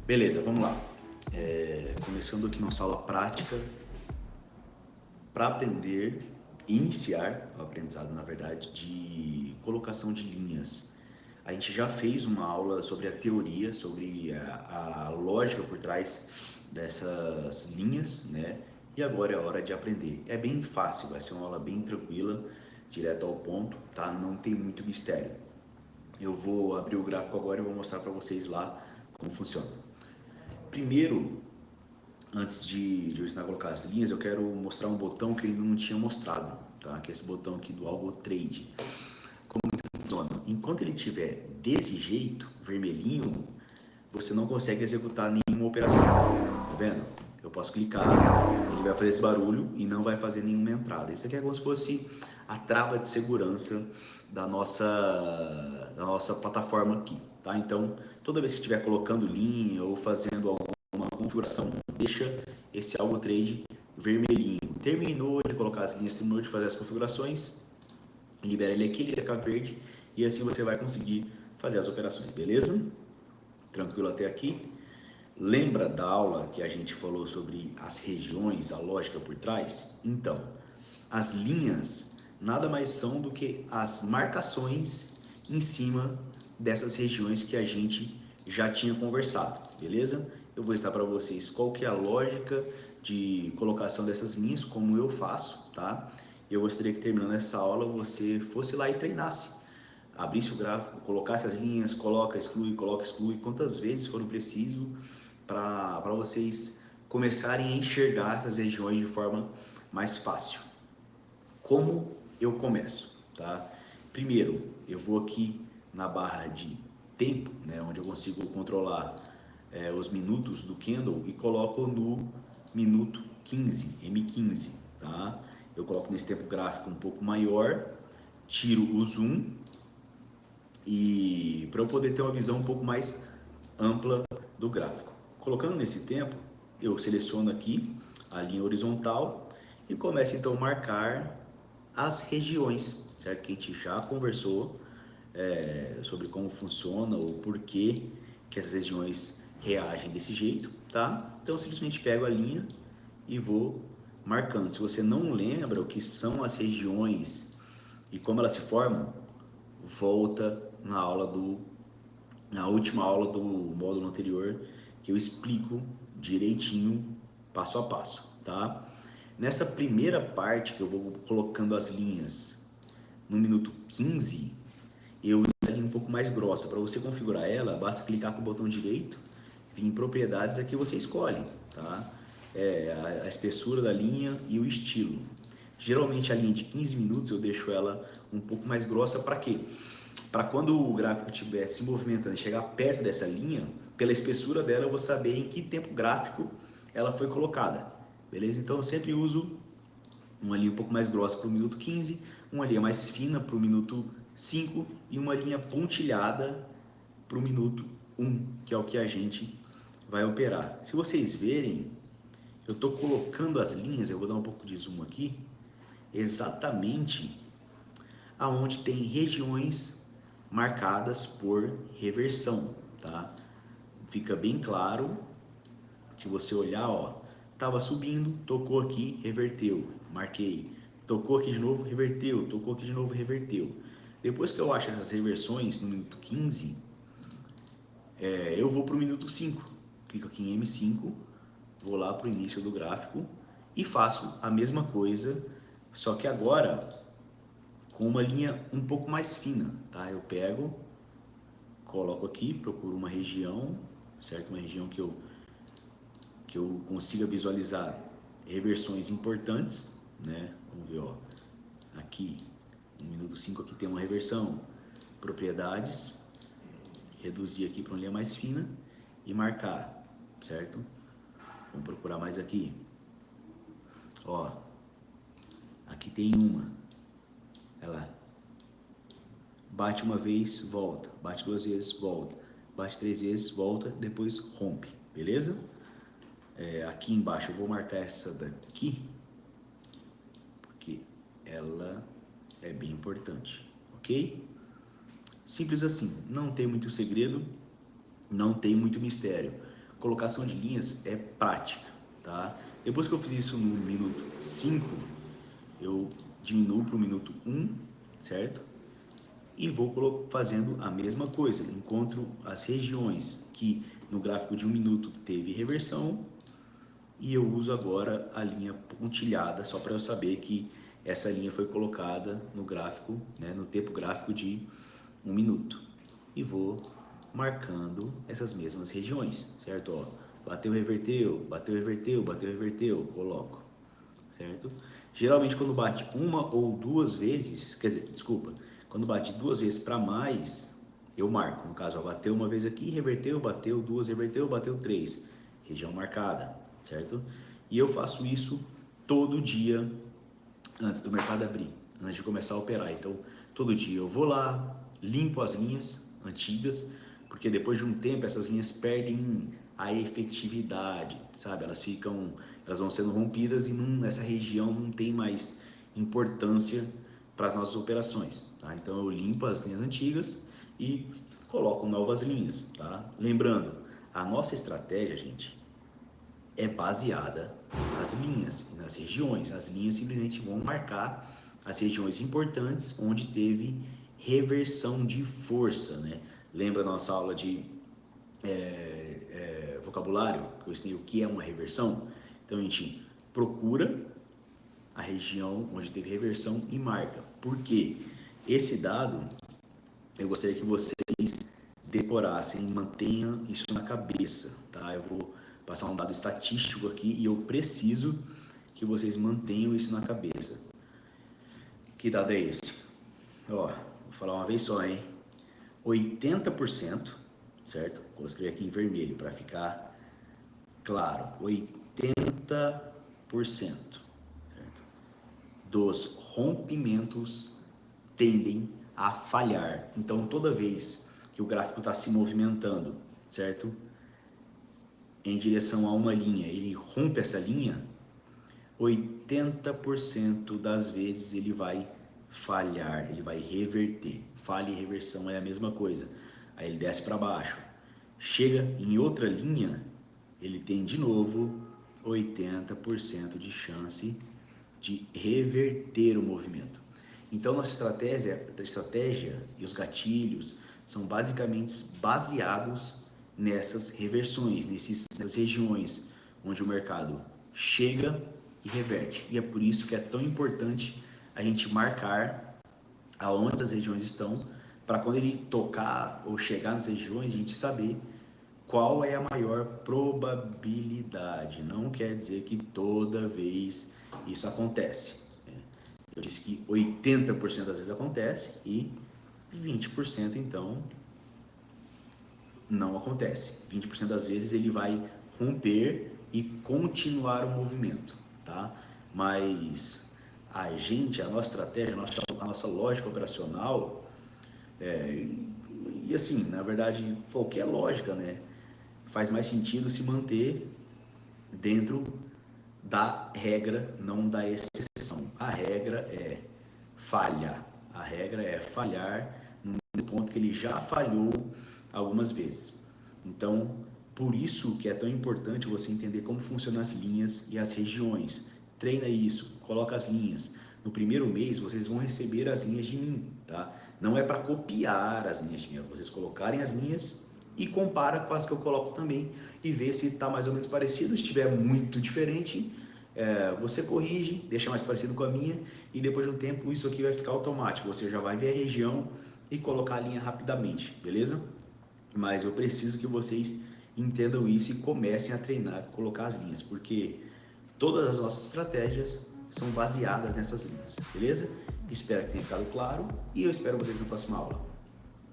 Beleza, vamos lá. Começando aqui nossa aula prática para aprender, iniciar o aprendizado, na verdade, de colocação de linhas. A gente já fez uma aula sobre a teoria, sobre a lógica por trás dessas linhas, né? E agora é a hora de aprender. É bem fácil, vai ser uma aula bem tranquila, direto ao ponto, tá? Não tem muito mistério. Eu vou abrir o gráfico agora e vou mostrar para vocês lá como funciona. Primeiro, antes de eu ensinar a colocar as linhas, eu quero mostrar um botão que eu ainda não tinha mostrado, tá? Que é esse botão aqui do Algo Trade. Como que funciona? Enquanto ele estiver desse jeito, vermelhinho, você não consegue executar nenhuma operação, tá vendo? Eu posso clicar, ele vai fazer esse barulho e não vai fazer nenhuma entrada. Isso aqui é como se fosse a trava de segurança da nossa plataforma aqui, tá? Então, toda vez que estiver colocando linha ou fazendo alguma configuração, deixa esse Algo Trade vermelhinho. Terminou de colocar as linhas, terminou de fazer as configurações, libera ele aqui, ele vai ficar verde e assim você vai conseguir fazer as operações, beleza? Tranquilo até aqui? Lembra da aula que a gente falou sobre as regiões, a lógica por trás? Então, as linhas nada mais são do que as marcações em cima dessas regiões que a gente já tinha conversado, beleza? Eu vou ensinar para vocês qual que é a lógica de colocação dessas linhas, como eu faço, tá? Eu gostaria que terminando essa aula você fosse lá e treinasse. Abrisse o gráfico, colocasse as linhas, coloca, exclui, quantas vezes for preciso para vocês começarem a enxergar essas regiões de forma mais fácil. Como eu começo, tá? Primeiro, eu vou aqui na barra de tempo, né, onde eu consigo controlar os minutos do candle e coloco no minuto 15, M15, tá? Eu coloco nesse tempo gráfico um pouco maior, tiro o zoom e para eu poder ter uma visão um pouco mais ampla do gráfico. Colocando nesse tempo, eu seleciono aqui a linha horizontal e começo então a marcar as regiões, certo? Que a gente já conversou sobre como funciona ou porquê que essas regiões reagem desse jeito, tá? Então eu simplesmente pego a linha e vou marcando. Se você não lembra o que são as regiões e como elas se formam, volta na última aula do módulo anterior, que eu explico direitinho, passo a passo, tá? Nessa primeira parte que eu vou colocando as linhas no minuto 15, eu uso um pouco mais grossa. Para você configurar ela, basta clicar com o botão direito, vir em propriedades, aqui você escolhe, tá? A espessura da linha e o estilo. Geralmente a linha de 15 minutos eu deixo ela um pouco mais grossa, para quê? Para quando o gráfico estiver se movimentando e chegar perto dessa linha, pela espessura dela eu vou saber em que tempo gráfico ela foi colocada, beleza? Então eu sempre uso uma linha um pouco mais grossa para o minuto 15, uma linha mais fina para o minuto 5 e uma linha pontilhada para o minuto 1, que é o que a gente vai operar. Se vocês verem, eu estou colocando as linhas, eu vou dar um pouco de zoom aqui, exatamente aonde tem regiões marcadas por reversão, tá? Fica bem claro, se você olhar, ó, tava subindo, tocou aqui, reverteu, marquei. Tocou aqui de novo, reverteu, tocou aqui de novo, reverteu. Depois que eu acho essas reversões no minuto 15, eu vou para o minuto 5. Clico aqui em M5, vou lá para o início do gráfico e faço a mesma coisa, só que agora com uma linha um pouco mais fina, tá? Eu pego, coloco aqui, procuro uma região, certo? Uma região que eu consiga visualizar reversões importantes, né? Vamos ver, ó, aqui, no minuto 5 aqui tem uma reversão, propriedades, reduzir aqui para uma linha mais fina e marcar, certo? Vamos procurar mais aqui, ó, aqui tem uma, ela bate uma vez, volta, bate duas vezes, volta, bate três vezes, volta, depois rompe, beleza? Aqui embaixo eu vou marcar essa daqui, porque ela é bem importante, ok? Simples assim, não tem muito segredo, não tem muito mistério. colocação de linhas é prática, tá? Depois que eu fiz isso no minuto 5, eu diminuo para o minuto 1, certo? E vou fazendo a mesma coisa. Encontro as regiões que no gráfico de 1 minuto teve reversão e eu uso agora a linha pontilhada só para eu saber que essa linha foi colocada no gráfico, né, no tempo gráfico de 1 minuto. E vou marcando essas mesmas regiões, certo? Ó, bateu, reverteu, bateu, reverteu, bateu, reverteu, coloco, certo? Geralmente quando bate uma ou duas vezes, quer dizer, desculpa, quando bate duas vezes para mais, eu marco. No caso, ó, bateu uma vez aqui, reverteu, bateu duas, reverteu, bateu três, região marcada, certo? E eu faço isso todo dia antes do mercado abrir, antes de começar a operar. Então, todo dia eu vou lá, limpo as linhas antigas, porque depois de um tempo essas linhas perdem a efetividade, sabe? Elas vão sendo rompidas e nessa região não tem mais importância para as nossas operações, tá? Então eu limpo as linhas antigas e coloco novas linhas, tá? Lembrando, a nossa estratégia, gente, é baseada nas linhas e nas regiões. As linhas simplesmente vão marcar as regiões importantes onde teve reversão de força, né? Lembra a nossa aula de vocabulário, que eu ensinei o que é uma reversão? Então a gente procura a região onde teve reversão e marca. Por quê? Esse dado, eu gostaria que vocês decorassem, mantenham isso na cabeça, tá? Eu vou passar um dado estatístico aqui e eu preciso que vocês mantenham isso na cabeça. Que dado é esse? Ó, vou falar uma vez só, hein? 80%, certo? Vou escrever aqui em vermelho para ficar claro. 80%, certo? Dos rompimentos tendem a falhar. Então, toda vez que o gráfico está se movimentando, certo? Em direção a uma linha, ele rompe essa linha, 80% das vezes ele vai falhar, ele vai reverter. Falha e reversão é a mesma coisa. Aí ele desce para baixo. Chega em outra linha, ele tem de novo 80% de chance de reverter o movimento. Então, nossa estratégia e os gatilhos são basicamente baseados nessas reversões, nessas regiões onde o mercado chega e reverte. E é por isso que é tão importante a gente marcar aonde as regiões estão, para quando ele tocar ou chegar nas regiões, a gente saber qual é a maior probabilidade. Não quer dizer que toda vez isso acontece. Eu disse que 80% das vezes acontece e 20% então não acontece. 20% das vezes ele vai romper e continuar o movimento, tá? Mas a nossa estratégia, a nossa lógica operacional, e assim, na verdade, qualquer lógica, né, faz mais sentido se manter dentro da regra, não da exceção. A regra é falhar. A regra é falhar no ponto que ele já falhou algumas vezes. Então, por isso que é tão importante você entender como funcionam as linhas e as regiões. Treina isso, coloca as linhas. No primeiro mês, vocês vão receber as linhas de mim, tá? Não é para copiar as linhas de mim, é vocês colocarem as linhas e compara com as que eu coloco também e vê se está mais ou menos parecido. Se estiver muito diferente, você corrige, deixa mais parecido com a minha e depois de um tempo isso aqui vai ficar automático. Você já vai ver a região e colocar a linha rapidamente, beleza? Mas eu preciso que vocês entendam isso e comecem a treinar, colocar as linhas, porque todas as nossas estratégias são baseadas nessas linhas, beleza? Espero que tenha ficado claro e eu espero vocês na próxima aula.